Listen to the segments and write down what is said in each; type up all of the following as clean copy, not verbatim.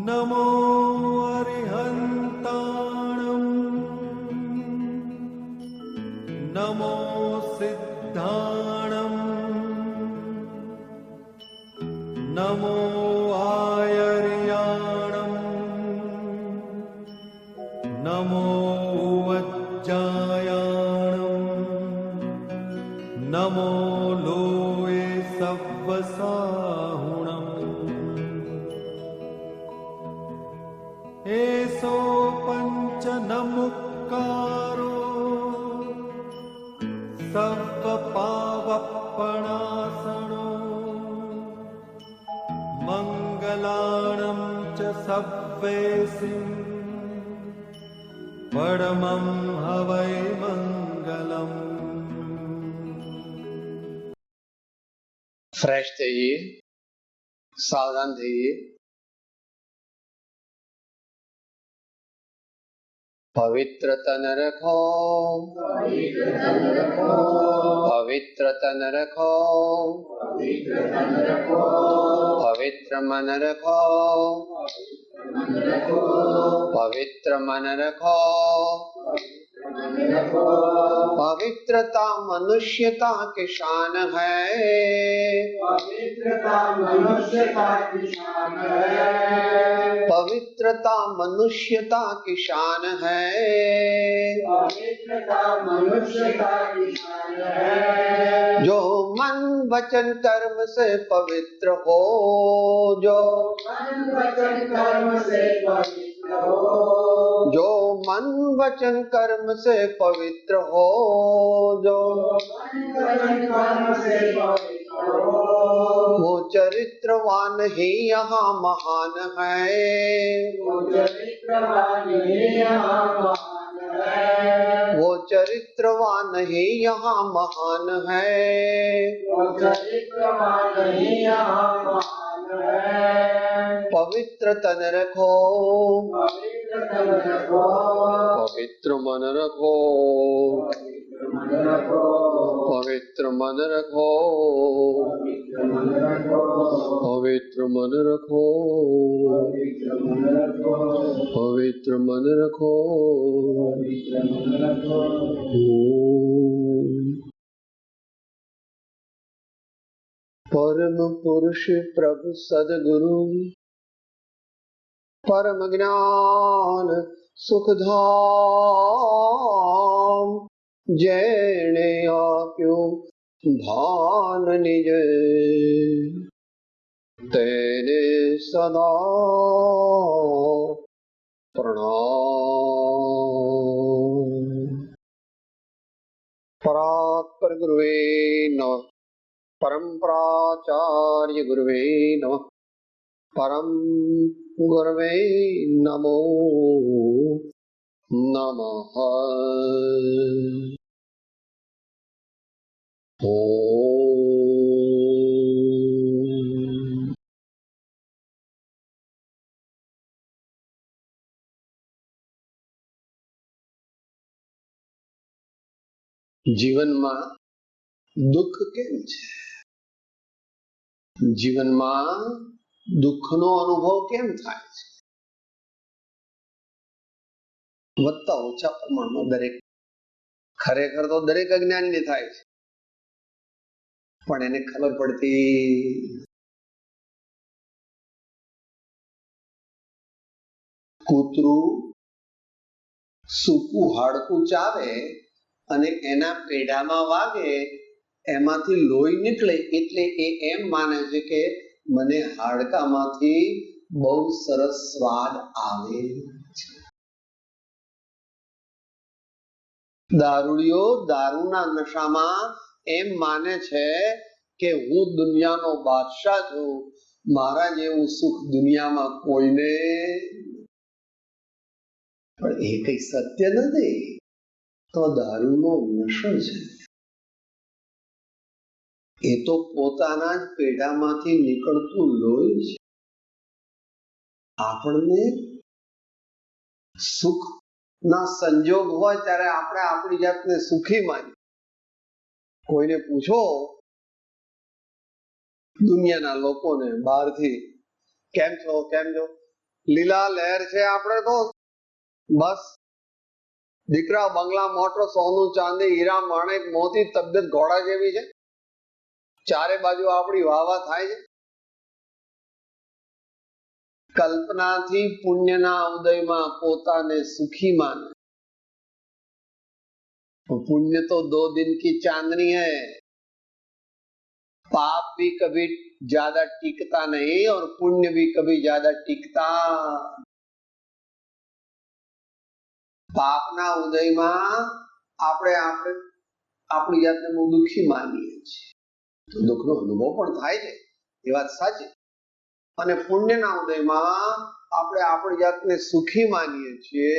नमो अरिहन्ताणं नमो सिद्धाणं नमो आयर्याणं नमो वज्जायाणं नमो लोये सव्वसाहुणम् एसो पंच नमुक्कारो सर्वपावपणासनो मंगलाणं च सव्वेसिं परमं हवै मंगलम्। फ्रेश થઈએ, સાવધાન થઈએ। पवित्र तन रखो, पवित्र तन रखो, पवित्र मन रखो, पवित्र मन रखो। पवित्रता मनुष्यता की शान है, पवित्रता मनुष्यता की शान है, पवित्रता मनुष्यता की शान है, पवित्रता मनुष्यता की शान है। जो मन वचन कर्म से पवित्र हो, जो मन वचन कर्म से पवित्र हो, जो मन वचन कर्म से पवित्र हो, जो मन वचन कर्म से पवित्र हो, वो चरित्रवान ही यहाँ महान है, वो चरित्रवान ही यहाँ महान है, वो चरित्रवान ही यहाँ महान है। वो चरित्रवान ही यहाँ महान है। पवित्र तन रखो, पवित्र तन रखो, पवित्र मन रखो, पवित्र मन रखो, पवित्र मन रखो, पवित्र मन रखो, पवित्र मन रखो, पवित्र मन रखो, पवित्र मन रखो। पवित्र मन रखो। ओम। परम पुरुष प्रभु सदगुरु परम ज्ञान सुखधाम जैने आप्यो भान निज तेने सदा प्रणाम। परात्पर गुरुवे नमः, परम प्राचार्य गुरुवे नमः, परम गुरुवे नमो नमः। ओम। જીવનમાં દુઃખ કેમ છે? જીવનમાં દુઃખનો અનુભવ કેમ થાય છે? વધતા ઓછા પ્રમાણમાં દરેક, ખરેખર તો દરેક અજ્ઞાનીને થાય છે, પણ એને ખબર પડતી કૂતરું સૂકું હાડકું ચાવે અને એના પેઢામાં વાગે, એમાંથી લોહી નીકળે એટલે એ એમ માને છે કે મને હાડકામાંથી બહુ સરસ સ્વાદ આવે છે। દારૂડિયો દારૂના નશામાં એમ માને છે કે હું દુનિયાનો બાદશાહ છું, મારા જેવું સુખ દુનિયામાં કોઈને, પણ એ કઈ સત્ય નથી, તો દારૂનો નશો છે। એ તો પોતાના જ પેઢામાંથી નીકળતું લોહી છે। આપણને સુખ ના સંજોગ હોય ત્યારે આપણે આપણી જાતને સુખી માનીએ। કોઈને પૂછો દુનિયાના લોકોને બહારથી, કેમ છો કેમ છો, લીલા લહેર છે આપણે તો બસ દીકરા બંગલા મોટો સોનું ચાંદી હીરા માણેક મોતી તબિયત ઘોડા જેવી છે, ચારે બાજુ આપણી વાહવા થાય છે. કલ્પનાથી પુણ્યના ઉદયમાં પોતાને સુખી માને. पुण्य तो 2 दिन की चांदनी है, पाप भी कभी ज्यादा टिकता नहीं और पुण्य भी कभी ज्यादा टिकता. પાપના ઉદયમાં આપણે આપણી જાતને બહુ દુઃખી માનીએ છીએ, તો દુઃખનો અનુભવ પણ થાય છે, એ વાત સાચી. અને પુણ્યના ઉદયમાં આપણે આપણી જાતને સુખી માનીએ છીએ,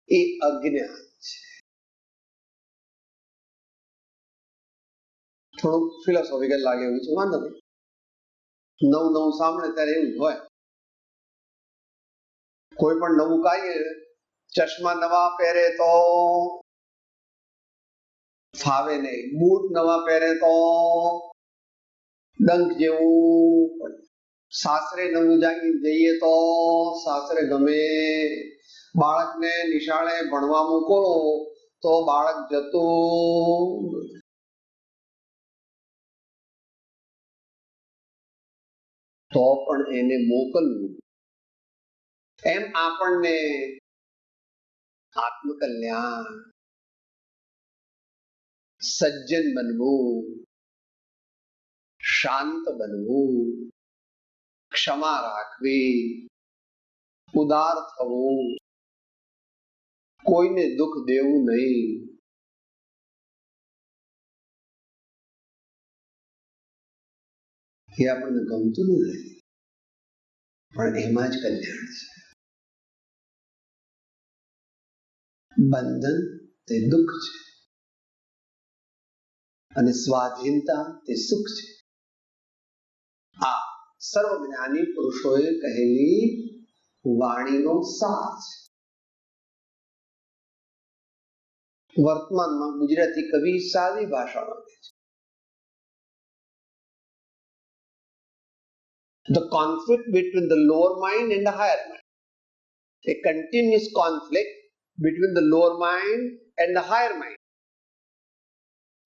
એ અજ્ઞાન છે. થોડુંક ફિલોસોફિકલ લાગે એવું છે, વાંધો નહીં. નવું સાંભળે ત્યારે એવું હોય. કોઈ પણ નવું કાર્ય, ચશ્મા નવા પહેરે તો ફાવે નહીં, બૂટ નવા પહેરે તો ડંખ જેવું, સાસરે નવું જઈએ તો સાસરે ગમે, બાળકને નિશાળે ભણવા મૂકો તો બાળક જતું, તો પણ એને મોકલવું. એમ આપણને આત્મકલ્યાણ, સજ્જન બનવું, શાંત બનવું, ક્ષમા રાખવી, ઉદાર થવું, કોઈને દુઃખ દેવું નહીં, એ આપણને ગમતું નથી, પણ એમાં જ કલ્યાણ છે. બંધન તે દુઃખ છે અને સ્વાધીનતા તે સુખ છે. આ સર્વજ્ઞાની પુરુષોએ કહેલી વાણીનો સાર છે. વર્તમાનમાં ગુજરાતી કવિ સાદી ભાષામાં કહે છે, the conflict between the lower mind and the higher mind, a continuous conflict between the lower mind and the higher mind.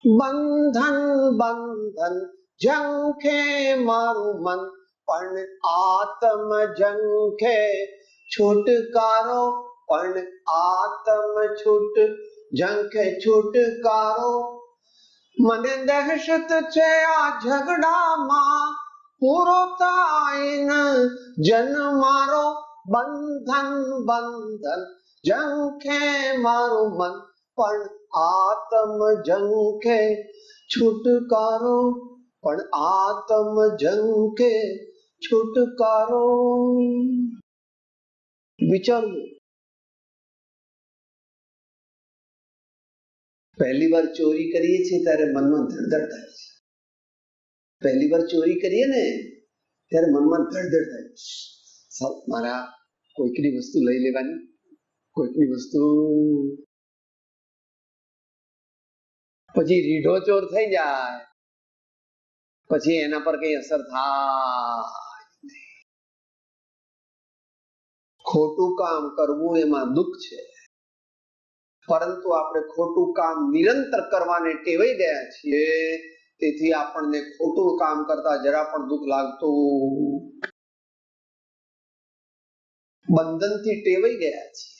બંધન બંધન ઝંખે મારું મન, પણ આત્મ ઝંખે છુટકારો, પણ આત્મ ઝંખે છુટકારો. મને દહેશત છે આ ઝઘડામાં, પૂરો થાય જન મારો. બંધન બંધન ઝંખે મારું મન, પણ આત્મ ઝંખે છુટકારો, પણ આત્મ ઝંખે છુટકારો. વિચારવું. પહેલી વાર ચોરી કરીએ છીએ ત્યારે મનમાં ધડધડ થાય છે. પહેલી વાર ચોરી કરીએ ને ત્યારે મનમાં ધડધડ થાય, મારા કોઈકની વસ્તુ લઈ લેવાની, કોઈકની વસ્તુ. પછી રીઢો ચોર થઈ જાય, પછી એના પર કઈ અસર થાય. ખોટું કામ કરવું એમાં દુઃખ છે, પરંતુ આપણે ખોટું કામ નિરંતર કરવાને ટેવાઈ ગયા છીએ, તેથી આપણને ખોટું કામ કરતા જરા પણ દુઃખ લાગતું. બંધનથી ટેવાઈ ગયા છીએ,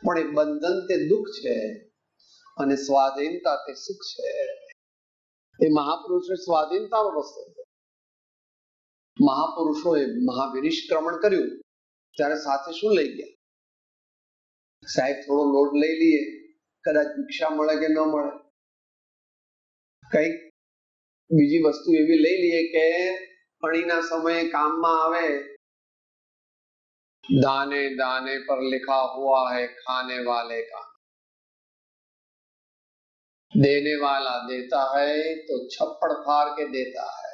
પણ એ બંધન તે દુઃખ છે અને સ્વાધીનતા તે સુખ છે. એ મહાપુરુષે સ્વાધીનતાનો રસ્તો હતો. મહાપુરુષોએ મહાવિનિષ્ક્રમણ કર્યું ત્યારે સાથે શું લઈ ગયા? સાહેબ થોડો લોટ લઈ લઈએ, કદાચ ભિક્ષા મળે કે ન મળે, કઈક બીજી વસ્તુ એવી લઈ લઈએ કે અણીના સમયે કામમાં આવે. दाने दाने पर लिखा हुआ है खाने वाले का, देने वाला देता है तो छप्पड़ फाड़ के देता है.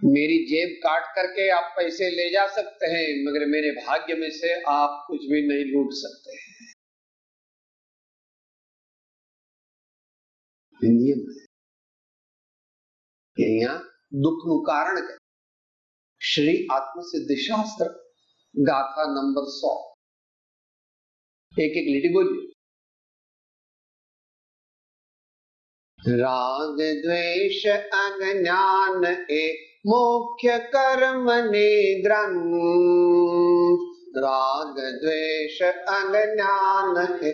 मेरी जेब काट करके आप पैसे ले जा सकते हैं, मगर मेरे भाग्य में से आप कुछ भी नहीं लूट सकते हैं. हिंदी में અહીંયા દુઃખનું કારણ કે શ્રી આત્મસિદ્ધિ શાસ્ત્ર ગાથા નંબર 100 એક લીટી બોલીએ. રાગ દ્વેષ અજ્ઞાન એ મુખ્ય કર્મ ને ગ્રંથ. રાગ દ્વેષ અજ્ઞાન એ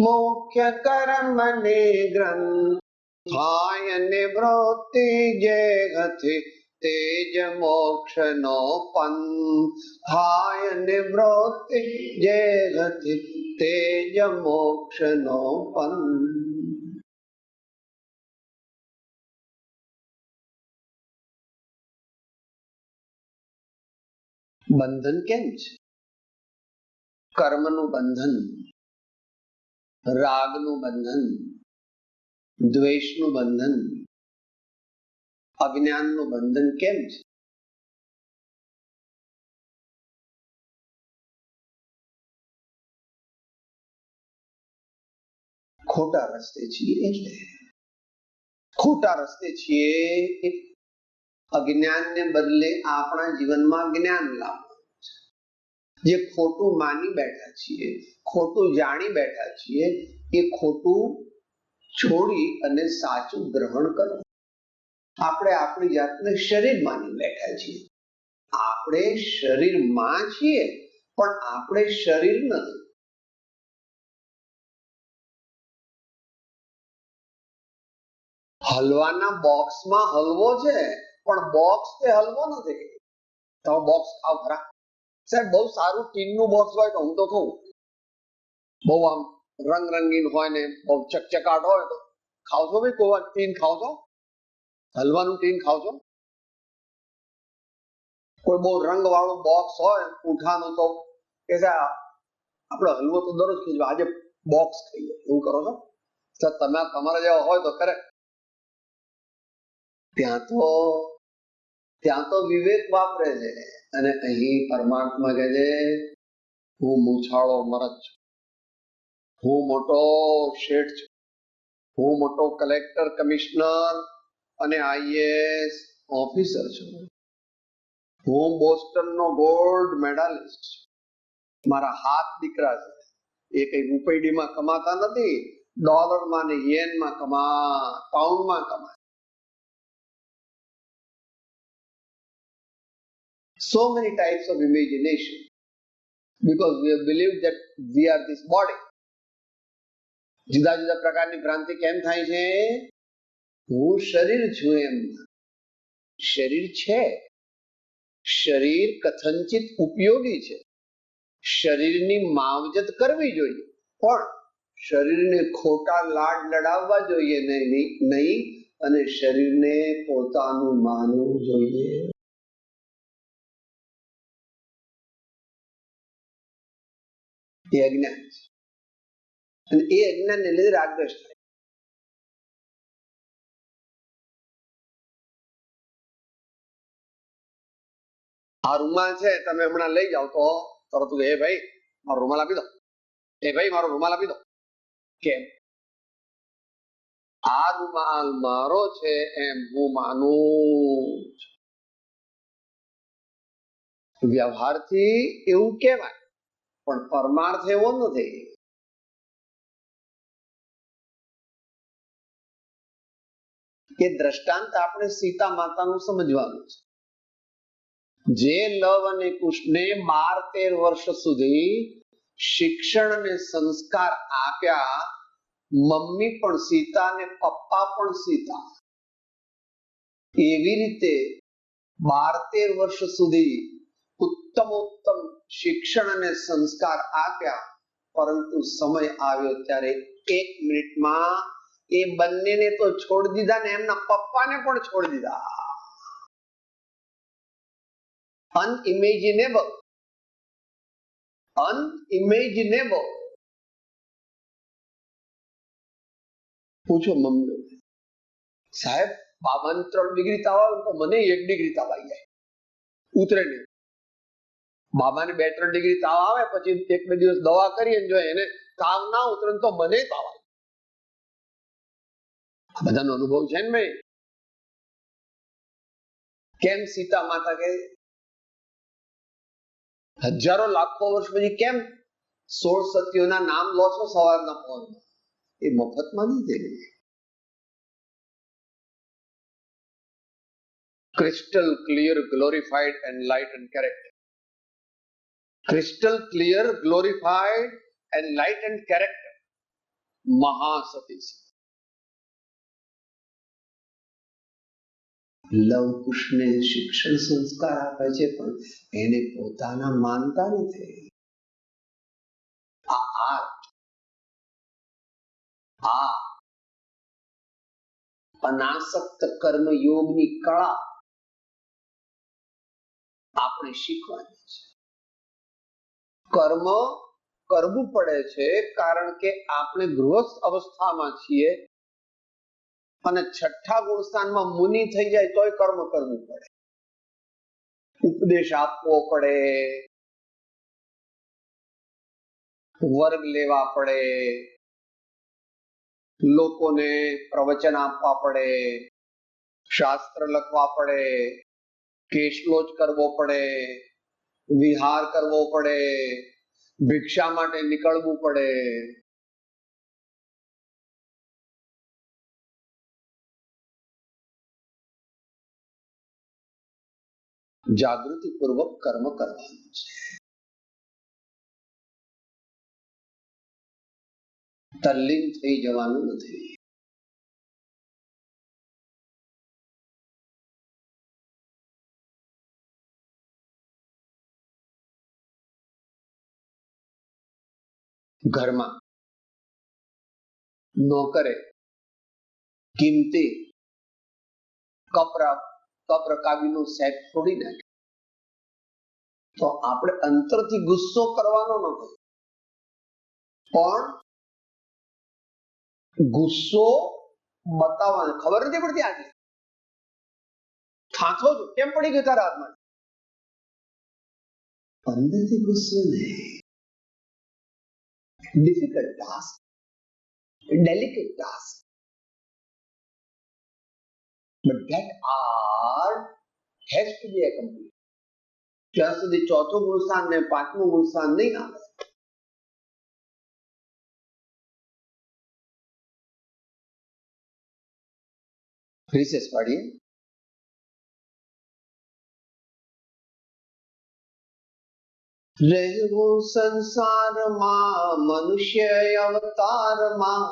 મુખ્ય કર્મ ને ગ્રંથ. થાય નિવૃત્તિ જે ગતિ તેજ મોક્ષ નો પંથ. થાય નિવૃત્તિ જે ગતિ તેજ મોક્ષ નો પંથ. બંધન કેમ છે? કર્મનું બંધન, રાગનું બંધન, દ્વેષનું બંધન, અજ્ઞાનનું બંધન કેમ છે? ખોટા રસ્તે છીએ એટલે. ખોટા રસ્તે છીએ એટલે અજ્ઞાનને બદલે આપણા જીવનમાં જ્ઞાન લાવવાનું છે. જે ખોટું માની બેઠા છીએ, ખોટું જાણી બેઠા છીએ, એ ખોટું છોડી અને સાચું ગ્રહણ કરો. આપણે આપણી જાતને શરીર માની બેઠા છીએ. આપણે શરીરમાં છીએ પણ આપણે શરીર નથી. હલવાના બોક્સમાં હલવો છે પણ બોક્સ તે હલવો નથી. તમે બોક્સ ખાવ ખરા? સાહેબ બહુ સારું ટીનનું બોક્સ હોય તો હું તો કહું, બહુ આમ રંગરંગીન હોય ને બહુ ચકચકાટ હોય તો ખાવ છો ભાઈ? કોઈ ટીન ખાવ છો? હલવાનું ટીન ખાવ છો? કોઈ બહુ રંગ વાળું બોક્સ હોય ઉઠાનું તો કે આપણે હલવો તો દરરોજ ખાઈએ, આજે બોક્સ ખાઈએ, એવું કરો છો? તમે તમારા જેવા હોય તો કરે. ત્યાં તો વિવેક વાપરે છે અને અહીં પરમાત્મા કહે છે હું મૂછાળો મરદ છું, હું મોટો શેઠ છું, હું મોટો કલેક્ટર, કમિશનર અને આઈએએસ ઓફિસર છું, હું બોસ્ટનનો ગોલ્ડ મેડાલિસ્ટ છું, મારા હાથ દીકરા છે, એ કઈ રૂપિયામાં કમાતા નથી, ડોલરમાં ને યેનમાં પાઉન્ડમાં કમાય. So many types of imagination because we have believed that we are this body. જુદા જુદા પ્રકારની ભ્રાંતિ કેમ થાય છે? હું શરીર છું એમ. શરીર છે, શરીર કથનચિત ઉપયોગી છે, શરીરની માવજત કરવી જોઈએ પણ શરીરને ખોટા લાડ લડાવવા જોઈએ નહીં અને શરીરને પોતાનું માનવું જોઈએ. એ અજ્ઞાન છે અને એ અજ્ઞાનને લીધે રાગદ્વેષ થાય. આ રૂમાલ છે, તમે હમણાં લઈ જાઓ તો તરત એ ભાઈ મારો રૂમાલ આપી દો, એ ભાઈ મારો રૂમાલ આપી દો. કેમ? આ રૂમાલ મારો છે એમ હું માનું. વ્યવહારથી એવું કહેવાય પણ પરમાર્થ એવો નથી. એ દ્રષ્ટાંત આપણે સીતા માતાનું સમજવાનું છે. જે લવ અને કુશને 12-13 વર્ષ સુધી શિક્ષણ અને સંસ્કાર આપ્યા, મમ્મી પણ સીતા ને પપ્પા પણ સીતા, એવી રીતે 12-13 વર્ષ સુધી ઉત્તમોત્તમ શિક્ષણ અને સંસ્કાર આપ્યા, પરંતુ સમય આવ્યો ત્યારે 1 મિનિટમાં એ બંનેને તો છોડી દીધા ને એમના પપ્પાને પણ છોડી દીધા. unimaginable. પૂછો મમ્મી, સાહેબ બાબાને 3 ડિગ્રી તાવ આવે તો મને 1 ડિગ્રી તાવ આવી જાય, ઉતરે નહીં. બાબાને 2-3 ડિગ્રી તાવ આવે પછી 1-2 દિવસ દવા કરીએ જો એને તાવ ના ઉતરે તો મને તાવ આવે. આ બધાનો અનુભવ છે ને ભાઈ. કેમ સીતા માતા કે હજારો લાખો વર્ષ પછી કેમ 16 સતીઓના નામ લો છો સવારના પહોરમાં? એ મફતમાં નથી. Crystal clear glorified enlightened character. Crystal clear glorified enlightened character મહાસતી સીતા. લવ કુશને શિક્ષણ સંસ્કાર આપે છે, પણ એને પોતાના માનતા નથી. આ અનાસક્ત કર્મ યોગની કળા આપણે શીખવાની છે. કર્મ કરવું પડે છે કારણ કે આપણે ગૃહસ્થ અવસ્થામાં છીએ, અને છઠ્ઠા ગુણસ્થાનમાં મુનિ થઈ જાય તોય કર્મ કરવું પડે. ઉપદેશ આપવો પડે, વર્ગ લેવા પડે, લોકોને પ્રવચન આપવા પડે, શાસ્ત્ર લખવા પડે, કેશલોચ કરવો પડે, વિહાર કરવો પડે, ભિક્ષા માટે નીકળવું પડે. જાગૃતિ પૂર્વક કર્મ કરવાનું છે. તલ્લીન થઈ જવાનું નથી. ઘરમાં નોકરે કિંમતી કપ રકાબીનું સેટ તોડી નાખે તો આપણે અંતરથી ગુસ્સો કરવાનો નથી, પણ ગુસ્સો બતાવવાનો. ખબર નથી પડતી આજે થાથો છો કેમ પડી ગયો તારા હાથમાં? અંદરથી ગુસ્સો નહીં. Difficult task, delicate task, but that art has to be accomplished. જ્યાં સુધી ચોથું ગુણસ્થાન ને પાંચમું ગુણસ્થાન નહીં આવે, રિસેસ પાડીએ. રહેવો સંસારમાં મનુષ્ય અવતારમાં,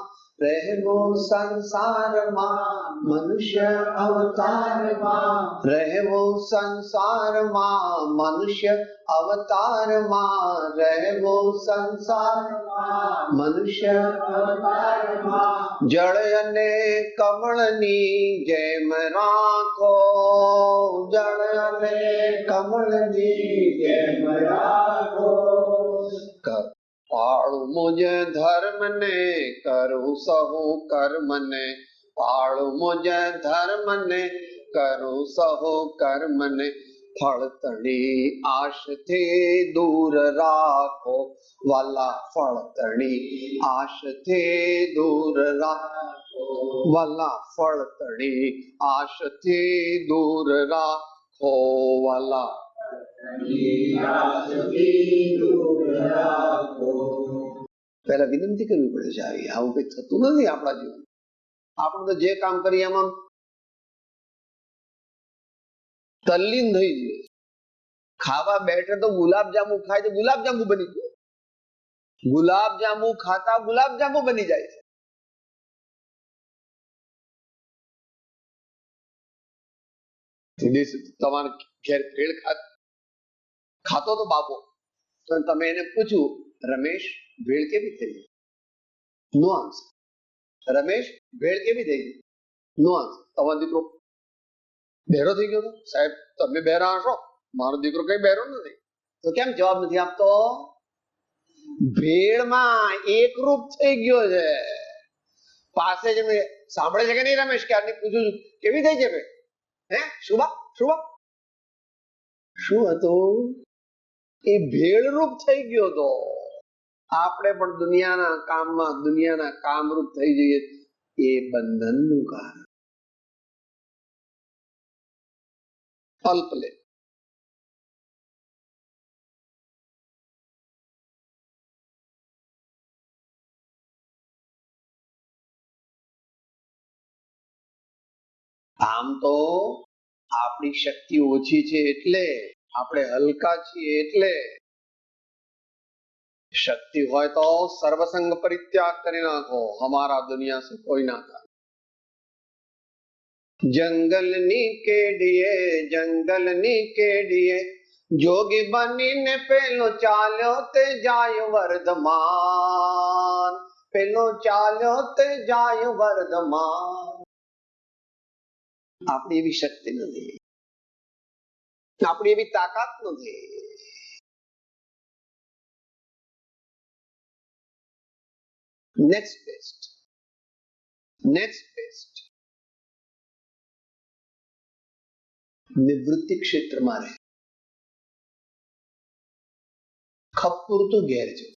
રહેવો સંસારમાં મનુષ્ય અવતારમાં, રહેવો સંસારમાં મનુષ્ય અવતારમાં, રહેવો સંસારમાં મનુષ્ય અવતારમાં. જળ અને કમળની જેમ રાખો, જળ અને કમળની જેમ રાખો. પાળું મુજ ધર્મ ને કરું સહુ કર્મ ને, પાળું મુજ ધર્મ ને કરું સહુ કર્મ ને, ફળ તણી આશથી દૂર રાખો વાલા, ફળ તણી આશથી દૂર રાખો વાલા, ફળ તણી આશથી દૂર રાખો વાલા. પહેલા વિનંતી કરવી પડે છે. આવી આવું કઈ થતું નથી આપણા જીવન. આપણે તો જે કામ કરીએ એમાં તલ્લીન થઈ જઈએ. ખાવા બેઠે તો ગુલાબજાંબુ ખાય તો ગુલાબજાંબુ બની ગયો, ગુલાબજાંબુ ખાતા ગુલાબજાંબુ બની જાય છે. તમારે ઘેર ભેળ ખાતો તો બાપો, તો તમે એને પૂછ્યું રમેશ ભેળ કેવી થઈ? નો આન્સર. રમેશ ભેળ કેવી થઈ? નો આન્સર. તમારો દીકરો બહેરો થઈ ગયો? સાહેબ તમે બહેરા હશો, મારો દીકરો કઈ બહેરો નથી. તો કેમ જવાબ નથી આપતો? ભેળમાં એકરૂપ થઈ ગયો છે. પાસે જ સાંભળે છે કે નહીં રમેશ? ક્યારની પૂછું છું કેવી થઈ છે ભેળ? હે શુભા શુભા શું હતું? એ ભેળરૂપ થઈ ગયો તો. આપણે પણ દુનિયાના કામમાં દુનિયાના કામરૂપ થઈ જઈએ, એ બંધનનું કારણ. અલ્પ લે. આમ તો આપણી શક્તિ ઓછી છે એટલે, આપણે હલકા છીએ એટલે. શક્તિ હોય તો સર્વસંગ પરિત્યાગ કરી નાખો, હમારા દુનિયા સે કોઈ ના થાય. જંગલની કેડીએ જોગી બનીને પેલો ચાલ્યો તે જાય વર્ધમાન, પેલો ચાલ્યો તે જાય વર્ધમાન. આપણી એવી શક્તિ નથી, આપણી એવી તાકાત નથી. નેક્સ્ટ બેસ્ટ નિવૃત્તિ ક્ષેત્રમાં રહે, ખપ પૂરતું ઘેર જવું.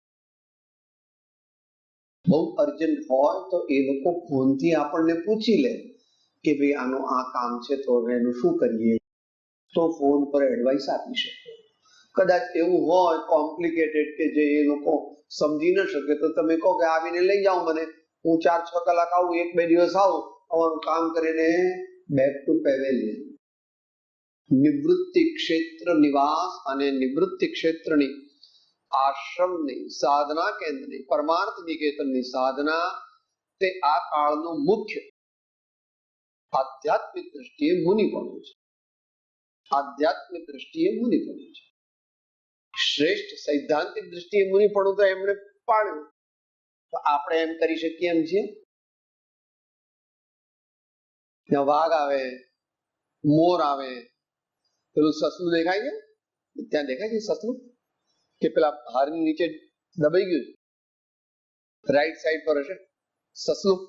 બહુ અર્જન્ટ હોય તો એ લોકો ફોનથી આપણને પૂછી લે કે ભાઈ આનું આ કામ છે તો હવે એનું શું કરીએ, તો ફોન પર એડવાઇસ આપી શકે. કદાચ એવું હોય કોમ્પ્લિકેટેડ કે જે એ લોકો સમજી ન શકે તો તમે કહો કે આવીને લઈ જાઓ મને, હું 4-6 કલાક આવું, 1-2 દિવસ આવું, અમારું કામ કરીને બેક ટુ પેવેલિયન. નિવૃત્તિ ક્ષેત્ર નિવાસ અને નિવૃત્તિ ક્ષેત્રની આશ્રમની સાધના કેન્દ્રની પરમાર્થ નિકેતનની સાધના તે આ કાળનું મુખ્ય આધ્યાત્મિક દ્રષ્ટિએ મુનિપણું છે. આધ્યાત્મિક દ્રષ્ટિએ મુનિપણું છે. શ્રેષ્ઠ સૈદ્ધાંતિક દ્રષ્ટિએ મુનિપણું તો એમણે પાડ્યું, તો આપણે એમ કરી શકીએ એમ છીએ? ત્યાં વાઘ આવે, મોર આવે, પેલું સસલું દેખાય છે, ત્યાં દેખાય છે સસલું કે પેલા હારની નીચે દબાઈ ગયું, રાઈટ સાઈડ પર હશે સસલું,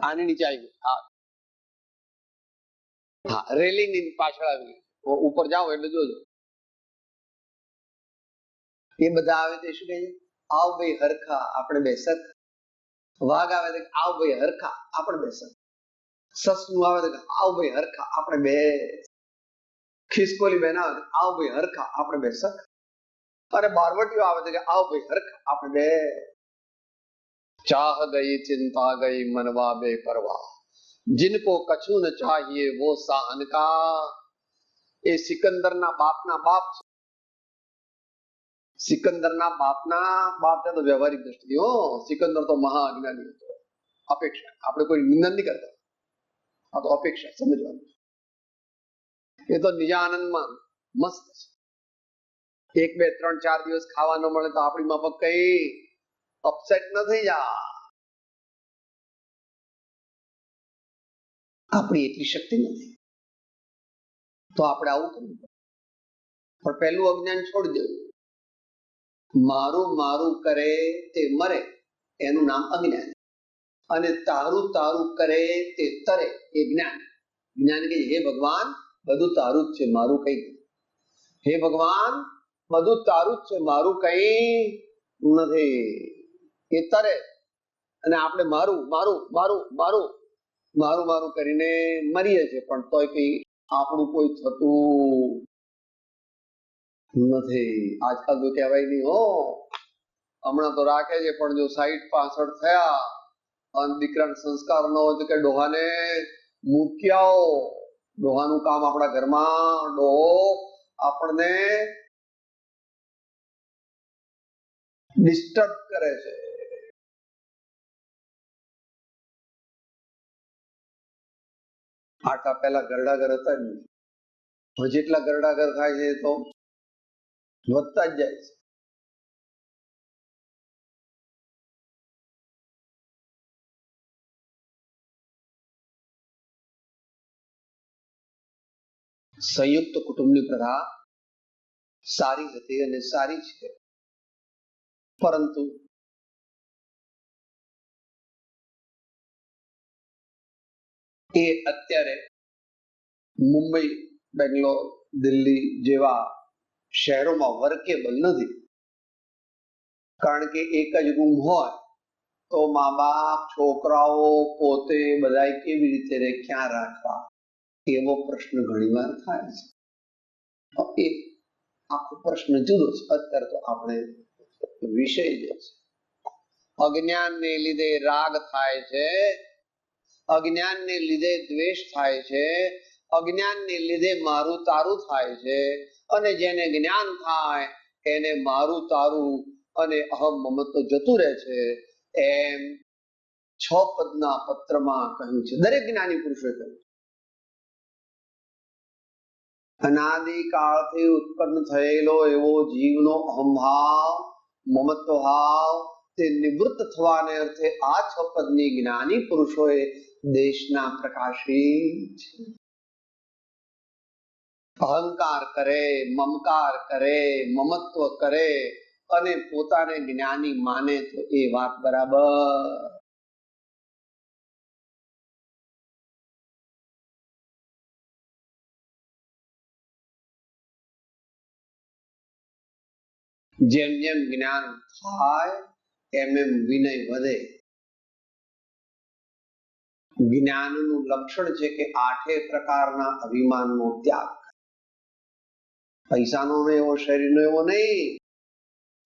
આની નીચે આવી ગયું. હા, રેલિંગ ની પાછળ આવી ગયું, ઉપર જાઓ એટલે જોજો. એ બધા આવે તે શું કહે છે? આવ ભાઈ હરખા આપણે બેસક. વાઘ આવે તો આવ ભાઈ હરખા આપણે બેસક. સસલું આવે તો આવ ભાઈ હરખા આપણે બે. ખિસકોલી બેન આવે આવ ભાઈ હરખા આપણે બેસક. અને બારવટીઓ આવે તો આવ ભાઈ હરખા આપણે બે. ચાહ ગઈ ચિંતા ગઈ મનવા બે પરવા, जिनको कछु न चाहिए वो सहन का. એ સિકંદરના બાપના બાપ છે. સિકંદરના બાપના બાપ છે તો વ્યવહારિક દ્રષ્ટિએ હો, સિકંદર તો મહા અજ્ઞાની હતો. અપેક્ષા, આપણે કોઈ નિંદન નહીં કરતા, આ તો અપેક્ષા સમજવાનું. એ તો નિજાનંદમાં મસ્ત છે. 1, 2, 3, 4 દિવસ ખાવા ન મળે તો આપણી માફક કઈ અપસેટ ન થઈ જાય. આપણી એટલી શક્તિ નથી, તો આપણે આવું કરવું પડે. પણ પહેલું અજ્ઞાન છોડી દેવું. મારું મારું કરે તે મરે એનું નામ અજ્ઞાન, અને તારું તારું કરે તે તરે એ જ્ઞાન. જ્ઞાન કે હે ભગવાન બધું તારું જ છે, મારું કઈ નથી. હે ભગવાન બધું તારું જ છે, મારું કઈ નથી. એ તરે અને આપણે મારું મારું મારું મારું મારું મારું કરીને મરીએ છીએ, પણ તોય કઈ આપણું કોઈ થતું નથી. આજકાલ તો કહેવાય નહીં હો, હમણાં તો રાખે છે પણ જો 60-65 થયા અને દીકરાને સંસ્કાર ન હોય તો કે ડોહાને મૂકી આવો. ડોહાનું કામ આપણા ઘરમાં, ડોહો આપણને ડિસ્ટર્બ કરે છે. આટલા પહેલા ગરડા ઘર હતા જ નહીં, હવે જેટલા ગરડા ઘર થાય છે તો વધતા જ જાય છે. સંયુક્ત કુટુંબની પ્રથા સારી હતી અને સારી છે, પરંતુ એ અત્યારે મુંબઈ, બેંગ્લોર, દિલ્હી જેવા શહેરોમાં વર્કેબલ નથી. કારણ કે એક જ રૂમ હોય તો મા બાપ, છોકરાઓ, પોતે બધા કેવી રીતે ક્યાં રાખવા. એવો પ્રશ્ન ઘણીવાર થાય છે. એ આખો પ્રશ્ન જુદો છે. અત્યારે તો આપણે વિષય જે છે, અજ્ઞાનને લીધે રાગ થાય છે, અજ્ઞાનને લીધે દ્વેષ થાય છે, અજ્ઞાનને લીધે મારું તારું થાય છે, અને જેને જ્ઞાન થાય એને મારું તારું અને અહમ મમત્વ જતું રહે છે. એમ 6 પદના પત્રમાં કહ્યું છે. દરેક જ્ઞાની પુરુષોએ કહ્યું છે. અનાદિકાળથી ઉત્પન્ન થયેલો એવો જીવનો અહંભાવ, મમત્વ ભાવ તે નિવૃત્ત થવાને અર્થે આ 6 પદની જ્ઞાની પુરુષોએ દેશના પ્રકાશી છે. અહંકાર કરે, મમકાર કરે, મમત્વ કરે અને પોતાને જ્ઞાની માને તો એ વાત બરાબર. જેમ જેમ જ્ઞાન થાય એમ એમ વિનય વધે. જ્ઞાનનું લક્ષણ છે કે 8 પ્રકારના અભિમાનનો ત્યાગ. પૈસાનો ને એવો, શરીરનો એવો નહીં,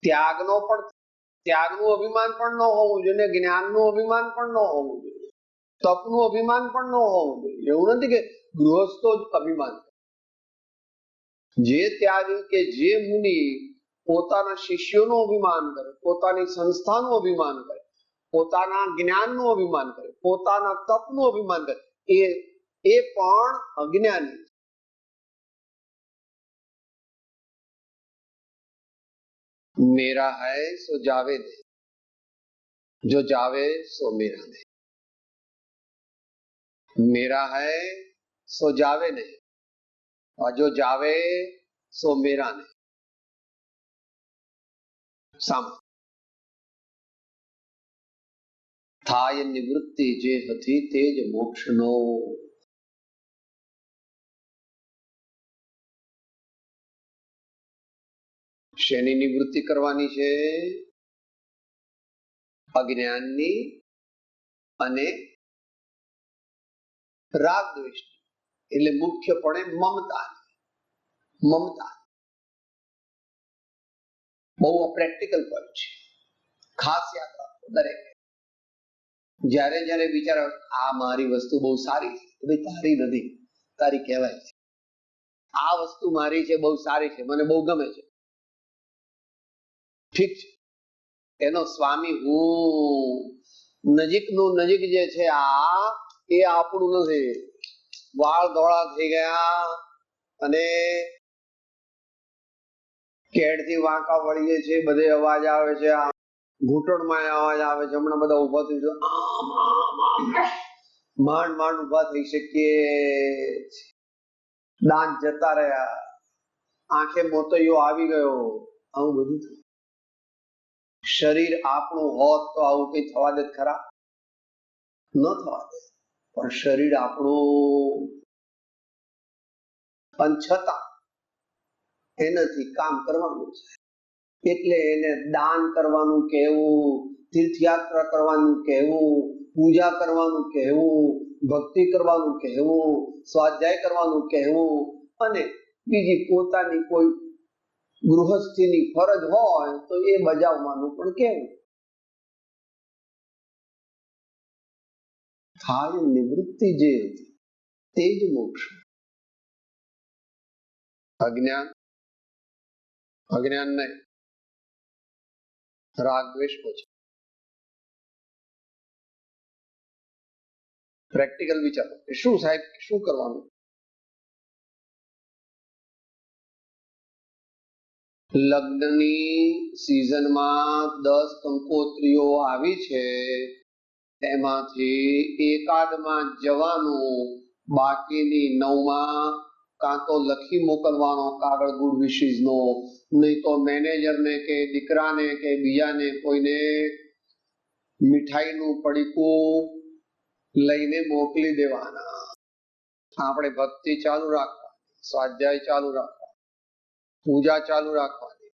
ત્યાગનું અભિમાન પણ ન હોવું જોઈએ, જ્ઞાનનું અભિમાન પણ ન હોવું જોઈએ, તપનું અભિમાન પણ ન હોવું જોઈએ. એવું નથી કે ગૃહસ્થો જ અભિમાન. જે ત્યાગી કે જે મુનિ પોતાના શિષ્યોનું અભિમાન કરે, પોતાની સંસ્થાનું અભિમાન કરે, પોતાના જ્ઞાનનું અભિમાન કરે, પોતાના તપનું અભિમાન કરે, એ પણ અજ્ઞાની. मेरा है सो जावे दे, जो जावे सो मेरा नहीं. मेरा है सो जावे नहीं, और जो जावे सो मेरा नहीं. સામા થાય નિવૃત્તિ જે હતી તે જ મોક્ષનો. શેની નિવૃત્તિ કરવાની છે? અજ્ઞાનની અને રાગ દ્વેષની, એટલે મુખ્યપણે મમતા. બહુ પ્રેક્ટિકલ પોઈન્ટ છે, ખાસ યાદ રાખો દરેક. જ્યારે જ્યારે વિચારો આ મારી વસ્તુ બહુ સારી છે, ભાઈ તારી નથી, તારી કહેવાય છે. આ વસ્તુ મારી છે, બહુ સારી છે, મને બહુ ગમે છે, ઠીક છે, એનો સ્વામી હું. નજીકનું નજીક જે છે આ, એ આપણું નથી. વાળ ધોળા થઈ ગયા અને કેડથી વાંકા વળીએ છે, બધે અવાજ આવે છે, ઘૂંટણમાં અવાજ આવે છે. હમણાં બધા ઉભા થઈ જાય, માંડ ઉભા થઈ શકીએ, દાંત જતા રહ્યા, આંખે મોતૈયો આવી ગયો, આવું બધું થયું. શરીર આપણું હોત તો આવું કઈ થવા દે ખરા? ન થવા દે. પણ શરીર આપણું, પણ છતાં એનાથી કામ કરવાનું છે. એટલે એને દાન કરવાનું કહેવું, તીર્થયાત્રા કરવાનું કહેવું, પૂજા કરવાનું કહેવું, ભક્તિ કરવાનું કહેવું, સ્વાધ્યાય કરવાનું કહેવું, અને બીજી પોતાની કોઈ ગૃહસ્થીની ફરજ હોય તો એ બજાવવાનું પણ કહેવું. થાય નિવૃત્તિ જે હતી તે જ મોક્ષ. અજ્ઞાન નહીં, રાગ દ્વેષ પછી. પ્રેક્ટિકલ વિચારો કે શું સાહેબ, શું કરવાનું? લગ્નની સિઝનમાં 10 કંકોત્રીઓ આવી છે, એમાંથી એકાદમાં જવાનું, બાકીની 9માં કાં તો લખી મોકલવાનો કાગળ ગુડ વિશીઝ નો, નહીં તો મેનેજરને કે દીકરાને કે બીજાને કોઈને મીઠાઈનું પડીકું લઈને મોકલી દેવાના. આપણે ભક્તિ ચાલુ રાખવાની, સ્વાધ્યાય ચાલુ રાખવાની, પૂજા ચાલુ રાખવાની.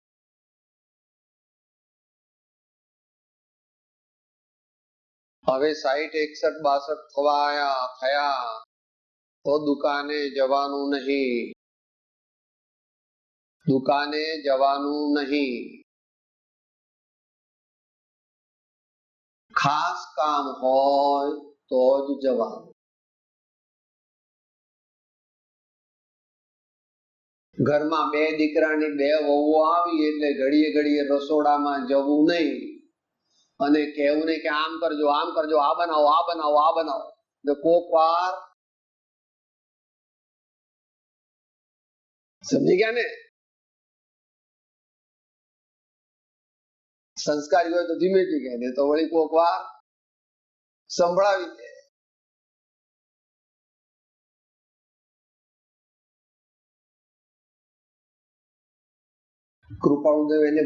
હવે 60, 61, 62 થયા. તો દુકાને જવાનું નહીં, દુકાને જવાનું નહીં. ખાસ કામ હોય તો જ જવાનું. ઘરમાં બે દીકરાની બે વહુઓ આવી એટલે ઘડીએ ઘડીએ રસોડામાં જવું નહીં અને કહેવું નહીં કે આમ કરજો આ બનાવો આ બનાવો આ બનાવો. કોક વાર સમજી ગયા ને? સંસ્કારી હોય તો ધીમેથી કહે દે, તો વળી કોક વાર સંભળાવી દે. કૃપાળુદેવ એને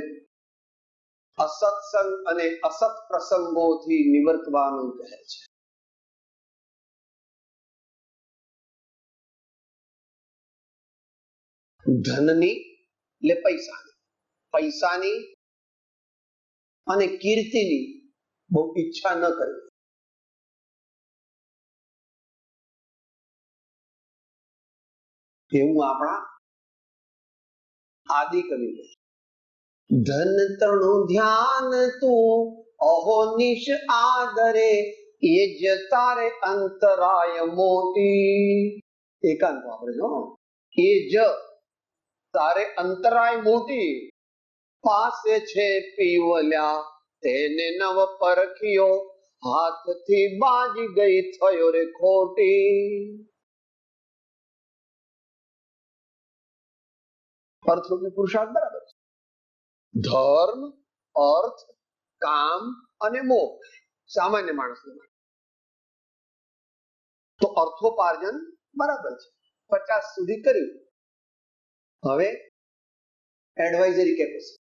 અસત્સંગ અને અસત પ્રસંગોથી નિવર્તવાનું કહે છે. ધનની એટલે પૈસાની, પૈસાની અને કીર્તિની બહુ ઈચ્છા ન કરવી. એવું આપણા આદિ કવિ. ધન તણું ધ્યાન તું અહોનિશ આદરે, એ જ તારે અંતરાય મોટી. એકાંત વાપરે જો, એ જ તારે અંતરાય મોટી. પાસે છે પીવલ્યા તેને નવ પરખ્યો, હાથથી બાજી ગઈ થયો રે ખોટી. અર્થરૂપી પુરુષાર્થ બરાબર છે. ધર્મ, અર્થ, કામ અને મોક્ષ સામાન્ય માણસ માટે. તો અર્થોપાર્જન બરાબર છે, 50 સુધી કર્યું. હવે advisory capacity,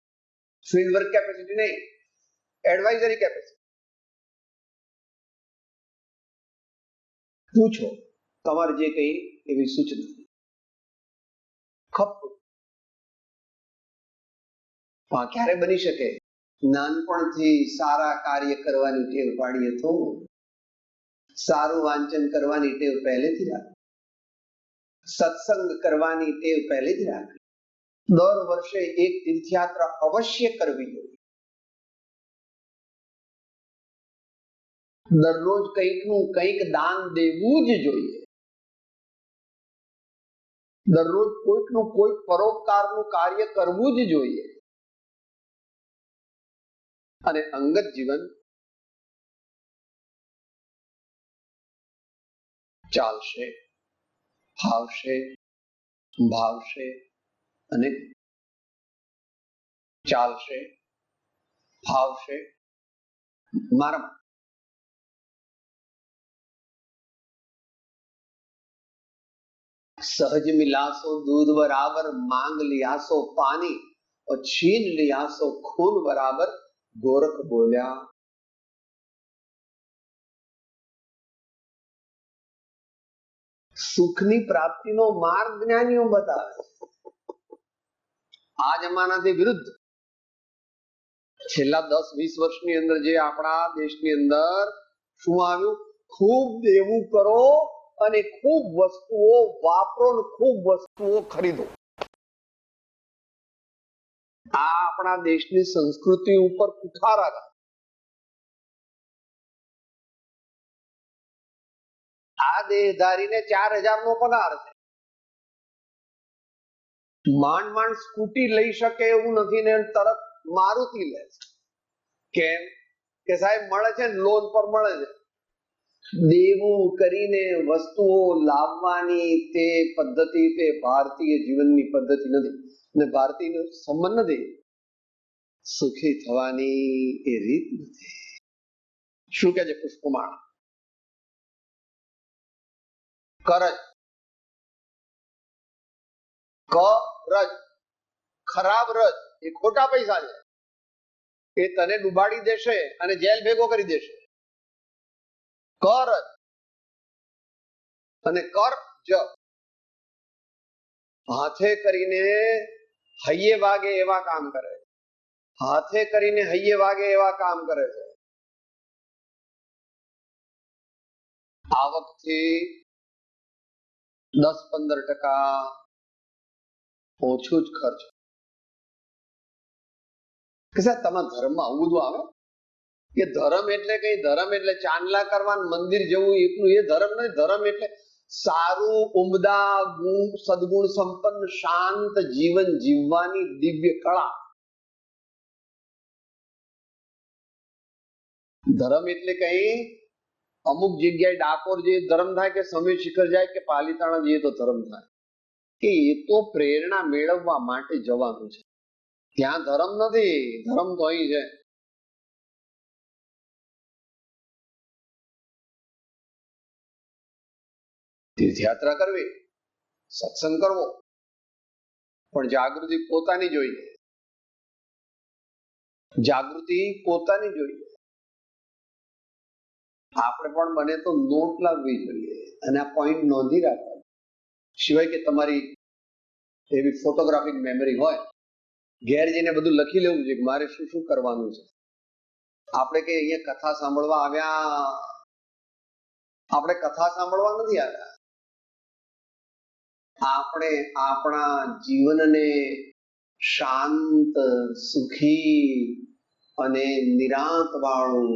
field work capacity નહીં, એડવાઇઝરી કેપેસિટી. પૂછો તમારે જે કઈ એવી સૂચના. ખપ ક્યારે બની શકે? નાનપણથી સારા કાર્ય કરવાની ટેવ પાડીએ તો, સારું વાંચન કરવાની ટેવ પહેલેથી રાખ, સત્સંગ કરવાની ટેવ પહેલેથી રાખ. દર વર્ષે એક તીર્થયાત્રા અવશ્ય કરવી જોઈએ. દરરોજ કંઈકનું કંઈક દાન દેવું જ જોઈએ. દરરોજ કોઈકનું કોઈક પરોપકારનું કાર્ય કરવું જ જોઈએ. અને અંગત જીવન ચાલશે, ફાવશે, ભાવશે અને ચાલશે, ફાવશે. મારા सहज मिला सो दूध बराबर, मांग लिया सो पानी, और छीन लिया सो खून बराबर. ગોરખ બોલ્યા. સુખની પ્રાપ્તિનો માર્ગ જ્ઞાનીઓ બતાવે. આ જમાનાથી વિરુદ્ધ છેલ્લા 10-20 વર્ષની અંદર જે આપણા દેશની અંદર શું આવ્યું? ખૂબ દેવું કરો અને ખૂબ વસ્તુઓ વાપરો ને ખૂબ વસ્તુઓ ખરીદો. આ આપણા દેશની સંસ્કૃતિ ઉપર કુઠારા હતા. આ દેહધારીને 4000 નો પગાર છે. માંડ માંડ સ્કૂટી લઈ શકે એવું નથી ને તરત મારુતિ લે છે. કેમ કે સાહેબ મળે છે ને, લોન પર મળે છે. દેવું કરીને વસ્તુઓ લાવવાની તે પદ્ધતિ તે ભારતીય જીવનની પદ્ધતિ નથી. અને ભારતીય સંબંધ નથી. સુખી થવાની એ રીત નથી. શું કે છે પુષ્પમાળ? કરજ, કરજ, ખરાબ રજ એ ખોટા પૈસા છે. એ તને ડૂબાડી દેશે અને જેલ ભેગો કરી દેશે. કરજ અને કરજ, હાથે કરીને હૈયે વાગે એવા કામ કરે. હાથે કરીને હૈયે વાગે એવા કામ કરે છે. આવકથી 10-15% ઓછું જ ખર્ચ. કે સાહેબ તમારા ધર્મમાં આવું બધું આવે કે ધર્મ એટલે કઈ, ધર્મ એટલે ચાંદલા કરવાનું, મંદિર જવું એટલું એ ધર્મ નહીં. ધર્મ એટલે સારું, ઉમદા ગુણ, સદગુણ સંપન્ન શાંત જીવન જીવવાની દિવ્ય કળા. ધર્મ એટલે કઈ અમુક જગ્યાએ ડાકોર જે ધર્મ થાય કે સમી શિખર જાય કે પાલીતાણા જઈએ તો ધર્મ થાય, કે એ તો પ્રેરણા મેળવવા માટે જવાનું છે. ત્યાં ધર્મ નથી, ધર્મ તો અહીં છે. તીર્થયાત્રા કરવી, સત્સંગ કરવો, પણ જાગૃતિ પોતાની જોઈએ. જાગૃતિ પોતાની જોઈએ. આપણે પણ બને તો નોટ લાવવી જોઈએ અને આ પોઈન્ટ નોંધી રાખવા. સિવાય કે તમારી એવી ફોટોગ્રાફિક મેમરી હોય, ઘેર જઈને બધું લખી લેવું જોઈએ કે મારે શું શું કરવાનું છે. આપણે કે અહીંયા કથા સાંભળવા આવ્યા, આપણે કથા સાંભળવા નથી આવ્યા. આપણે આપણા જીવનને શાંત, સુખી અને નિરાંત વાળું,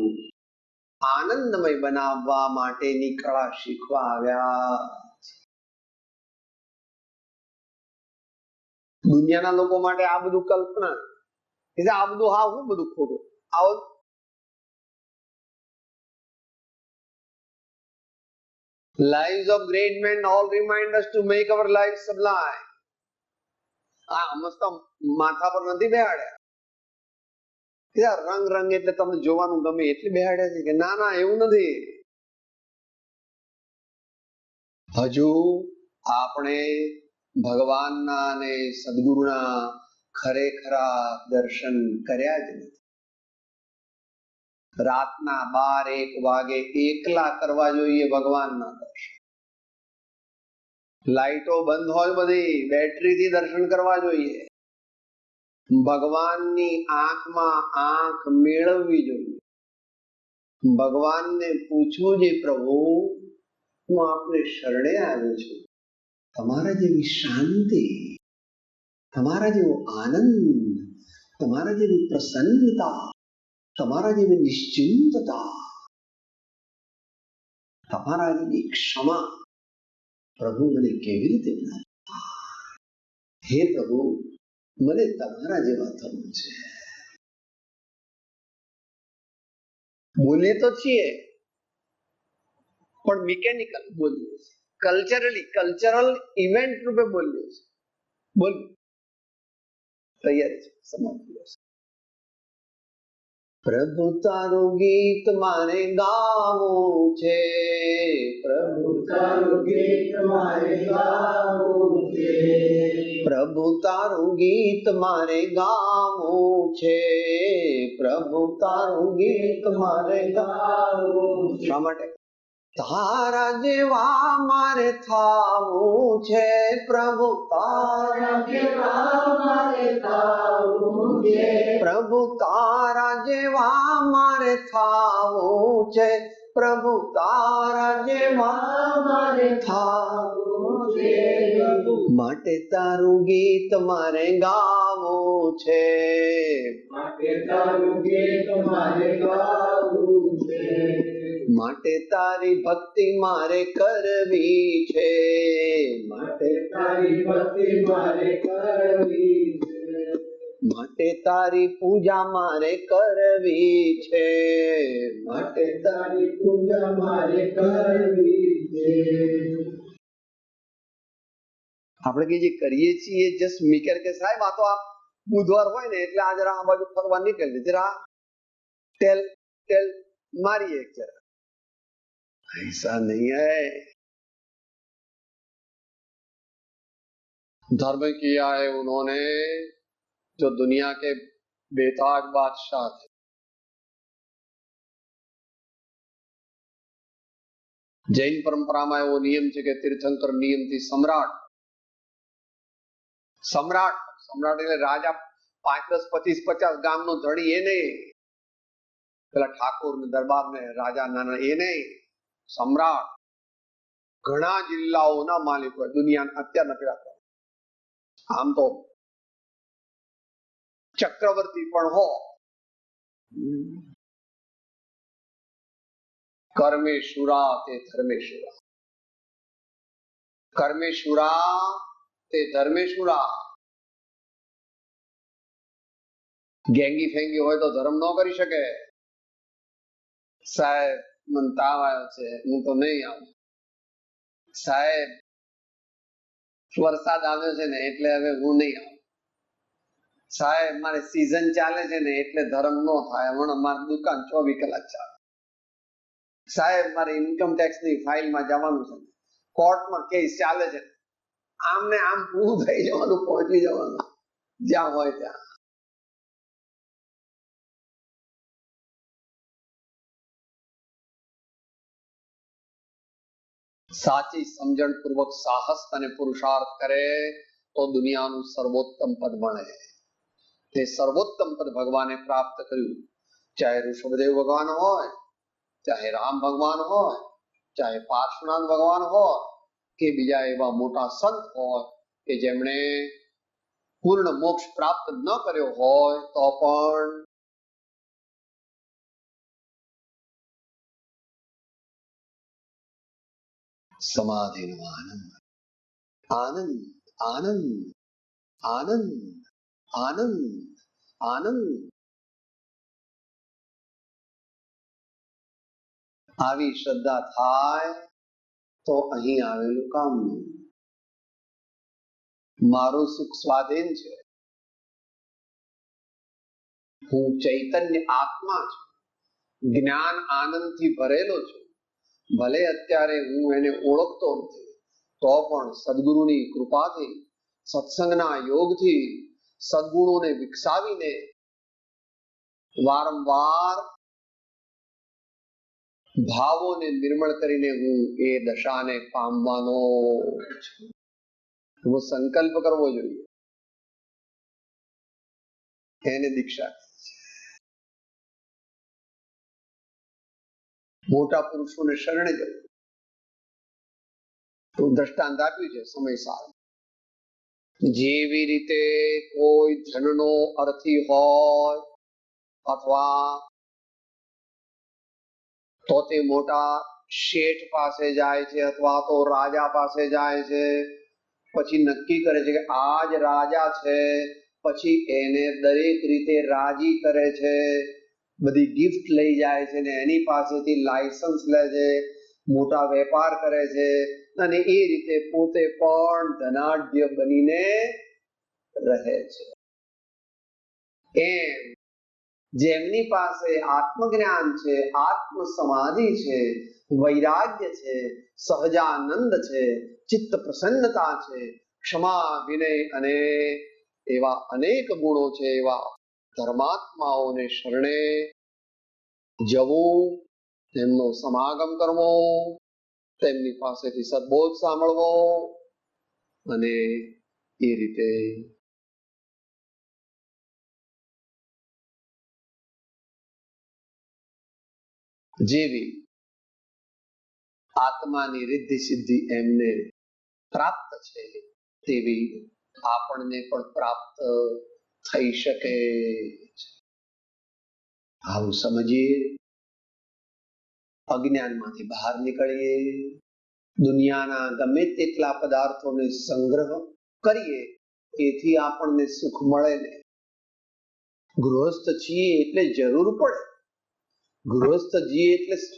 આનંદમય બનાવવા માટેની કળા શીખવા આવ્યા. દુનિયાના લોકો માટે આ બધું કલ્પના, એટલે આ બધું હા હું બધું ખોટું. આવો lives of great men all remind us to make our lives sublime. આ મસ્ત માથા પર નથી બેહાડ્યા, રંગ રંગ એટલે તમને જોવાનું ગમે એટલે બેહાડ્યા છે કે ના ના એવું નથી. હજુ આપણે ભગવાનના અને સદગુરુના ખરેખરા દર્શન કર્યા જ નથી. રાતના 12-1 વાગે એકલા કરવા જોઈએ ભગવાનના દર્શન. લાઈટો બંધ હોય બધી, બેટરીથી દર્શન કરવા જોઈએ. ભગવાનની આંખમાં આંખ મેળવવી જોઈએ. ભગવાનને પૂછવું છે, પ્રભુ હું આપને શરણે આવ્યો છું, તમારા જેવી શાંતિ, તમારા જેવો આનંદ, તમારા જેવી પ્રસન્નતા, તમારા જેવી નિશ્ચિંતતા, તમારા જેવી ક્ષમા પ્રભુ મને કેવી રીતે મળે? હે પ્રભુ, મને તમારા જેવા થવું છે. બોલીએ તો છીએ પણ મિકેનિકલ બોલીએ છીએ, કલ્ચરલ ઇવેન્ટ રૂપે બોલીએ છીએ. બોલીએ તૈયારી છે, સમાપ્તિ છે. પ્રભુ તારું ગીત મારે ગાવું છે, પ્રભુ તારું ગીત મારે ગાવું છે, પ્રભુ તારું ગીત મારે ગાવું છે, પ્રભુ તારું ગીત મારે ગાવું. શા માટે? તારા જેવા મારે થાવું છે, પ્રભુ તારા જેવા મારે થાવું છે, પ્રભુ તારા જેવા મારે થાવું છે, પ્રભુ તારા જેવા મારે થાવું છે. માટે તારું ગીત મારે ગાવું છે, માટે તારું ગીત મારે ગાવું છે, માટે તારી ભક્તિ મારે કરવી છે, માટે તારી ભક્તિ મારે કરવી છે, માટે તારી પૂજા મારે કરવી છે, માટે તારી પૂજા મારે કરવી છે. આપણે કે જે કરીએ છીએ જસ્ટ મિકેર કે સાહેબ આ તો આ બુધવાર હોય ને એટલે આ જરા આ બાજુ ફરવા નીકળીએ, જરા ટેલ મારીએ જરા. ऐसा नहीं है. धर्म किया है उन्होंने जो दुनिया के बेताज बादशाह थे. जैन परंपराમાં એવો નિયમ છે કે તીર્થંકર નિયમથી સમ્રાટ એટલે રાજા 5, 10, 25, 50 ગામનો ધણી એ નહીં, પેલા ઠાકોર ને દરબાર ને રાજા નાના એ નહીં. સમ્રાટ ઘણા જિલ્લાઓના માલિકો દુનિયાના અત્યારના પેલા આમ તો ચક્રવર્તી પણ હો, કર્મેશુરા તે ધર્મેશુરા, કર્મેશુરા તે ધર્મેશુરા. ગેંગી ફેંગી હોય તો ધર્મ ન કરી શકે. સાહેબ મને તાવ આવ્યો છે, હું તો નહીં આવું. સાહેબ વરસાદ આવ્યો છે ને એટલે હવે હું નહીં આવું. સાહેબ મારે સીઝન ચાલે છે ને એટલે ધર્મ ન થાય, હમણાં મારી દુકાન 24 કલાક ચાલે. સાહેબ મારે ઇન્કમ ટેક્સ ની ફાઇલમાં જવાનું છે, કોર્ટમાં કેસ ચાલે છે, આમ ને આમ પૂરું થઈ જવાનું, પહોંચી જવાનું જ્યાં હોય ત્યાં. સાચી સમજણ પૂર્વક સાહસ અને પુરુષાર્થ કરે તો દુનિયાનું સર્વોત્તમ પદ મળે. તે સર્વોત્તમ પદ ભગવાને પ્રાપ્ત કર્યું, ચાહે ઋષભદેવ ભગવાન હોય, ચાહે રામ ભગવાન હોય, ચાહે પાર્શ્વનાથ ભગવાન હોય, કે બીજા એવા મોટા સંત હોય કે જેમણે પૂર્ણ મોક્ષ પ્રાપ્ત ન કર્યો હોય તો પણ સમાધિનો આનંદ, આનંદ, આનંદ, આનંદ, આનંદ, આનંદ. આવી શ્રદ્ધા થાય તો અહીં આવેલું કામ. મારું સુખ સ્વાધીન છે, હું ચૈતન્ય આત્મા છું, જ્ઞાન આનંદથી ભરેલો છું. ભલે અત્યારે હું એને ઓળખતો નથી તો પણ સદગુરુની કૃપાથી, સત્સંગના યોગથી, સદગુણોને વિકસાવીને વારંવાર ભાવોને નિર્મળ કરીને હું એ દશાને પામવાનો છું. એવો સંકલ્પ કરવો જોઈએ. એને દીક્ષા. મોટા પુરુષોને શરણે જવું. તો દ્રષ્ટાંત આપ્યું છે સમય સારો. જેવી રીતે કોઈ ધનનો અર્થી હોય અથવા તો તે મોટા શેઠ પાસે જાય છે અથવા તો રાજા પાસે જાય છે, પછી નક્કી કરે છે કે આ જ રાજા છે, પછી એને દરેક રીતે રાજી કરે છે, બધી ગિફ્ટ લઈ જાય છે ને એની પાસેથી લાયસન્સ લે છે, મોટા વેપાર કરે છે અને એ રીતે પોતે પણ ધનાઢ્ય બનીને રહે છે. એમ જેમની પાસે આત્મજ્ઞાન છે, આત્મ સમાધિ છે, વૈરાગ્ય છે, સહજાનંદ છે, ચિત્ત પ્રસન્નતા છે, ક્ષમા વિનય અને એવા અનેક ગુણો છે, એવા ધર્માત્માઓને શરણે જવું, તેમનો સમાગમ કરવો, તેમની પાસેથી સદબોધ સાંભળવો અને એ રીતે જેવી આત્માની રિદ્ધિ સિદ્ધિ એમને પ્રાપ્ત છે તેવી આપણને પણ પ્રાપ્ત થઈ શકે. આવું સમજીએ, અજ્ઞાનમાંથી બહાર નીકળીએ, દુનિયાના ગમે તેટલા પદાર્થોને સંગ્રહ કરીએ એથી આપણને સુખ મળે ને. ગૃહસ્થ છીએ એટલે જરૂર પડે, ગૃહસ્થ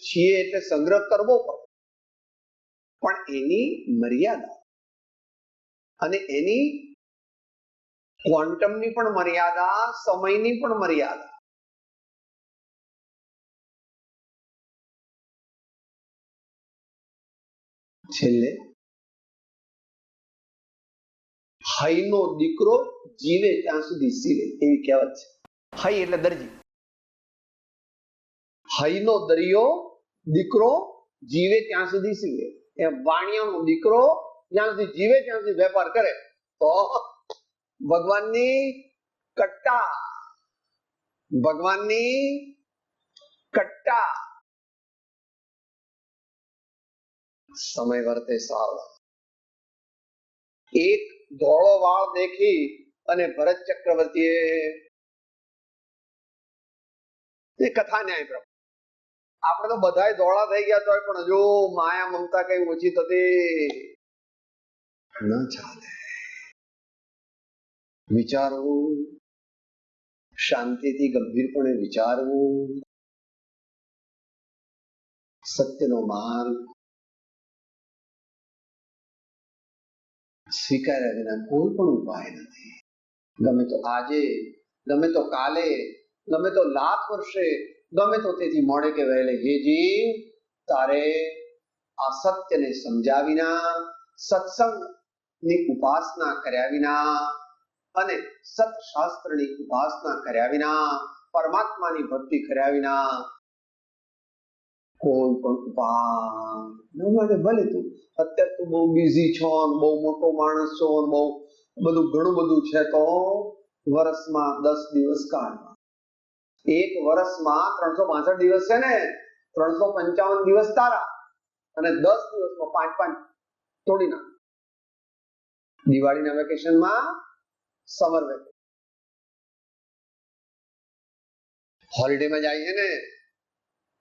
છીએ એટલે સંગ્રહ કરવો પડે, પણ એની મર્યાદા અને એની ક્વોન્ટમની પણ મર્યાદા, સમયની પણ મર્યાદા. છેલ્લે હૈનો દીકરો જીવે ત્યાં સુધી સીવે એવી કહેવત છે. હૈ એટલે દરજી. હૈનો દરિયો દીકરો જીવે ત્યાં સુધી સીવે. એ વાણિયાનો દીકરો જ્યાં સુધી જીવે ત્યાં સુધી વેપાર કરે તો ભગવાનની કટ્ટા, ભગવાનની કટ્ટા. સમય વર્તે સાવ. એક ધોળો વાળ દેખી અને ભરત ચક્રવર્તીએ કથા ન્યાય પ્રભુ, આપણે તો બધાય ધોળા થઈ ગયા તો પણ હજુ માયા મમતા કઈ ઓછી થતી ન ચાલે. વિચારવું, શાંતિથી ગંભીરપણે વિચારવું, સત્યનો માર્ગ સ્વીકાર્યા વિના કોઈ પણ ઉપાય નથી. ગમે તો આજે, ગમે તો કાલે, ગમે તો લાખ વર્ષે, ગમે તો તેથી મોડે કે વહેલે, હે જીવ, તારે આ સત્યને સમજ્યા વિના, સત્સંગની ઉપાસના કર્યા વિના અને સત્શાસ્ત્રની ઉપાસના કર્યા વિના, પરમાત્માની ભક્તિ કર્યા વિના કોઈ પણ ઉપાય ભલે તું અત્યારે તું બહુ બિઝી છો, બહુ મોટો માણસ છો, બહુ બધું ઘણું બધું છે, તો વર્ષમાં 10 દિવસ કાઢવા. એક વર્ષમાં 365 દિવસ છે ને, 355 દિવસ તારા અને 10 દિવસમાં 5 તોડી નાખ. દિવાળીના વેકેશનમાં સમર વેકેશન હોલિડેમાં જાય છે ને,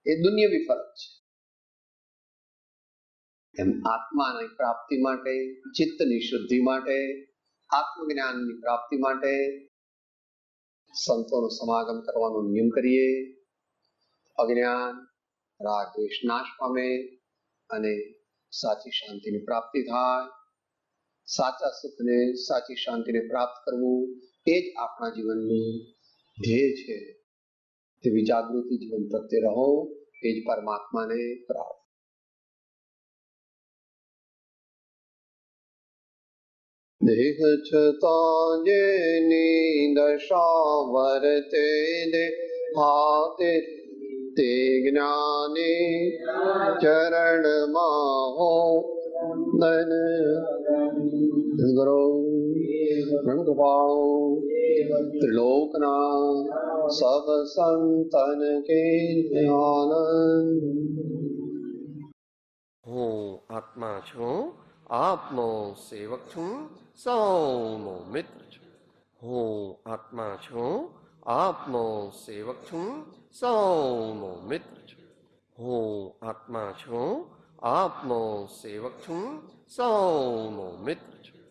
એ દુનિયાવી ફરક છે. એમ આત્માની પ્રાપ્તિ માટે, ચિત્તની શુદ્ધિ માટે, આત્મજ્ઞાનની પ્રાપ્તિ માટે સંતોનો સમાગમ કરવાનો નિયમ કરીએ. અજ્ઞાન, રાગ, દ્વેષ નાશ પામે અને સાચી શાંતિની પ્રાપ્તિ થાય. સાચા સુખને, સાચી શાંતિને પ્રાપ્ત કરવું એ જ આપણા જીવનનું ધ્યેય છે. તેવી જાગૃતિ જીવન પ્રત્યે રહો, એ જ પરમાત્માને પ્રાપ્ત. દેહ છતાં જેની દશા વર્તે દેહાતે, તે જ્ઞાની ચરણમાં હો નન ગુરુ કૃપાળો ત્રિલોકના સબ સંતન કે આનંદ. હું આત્મા છું, આપનો સેવક છું, સૌનો મિત્ર છું. હું આત્મા છું, આપનો સેવક છું, સૌનો મિત્ર છું. હું આત્મા છું, આપનો સેવક છું, સૌનો મિત્ર છું.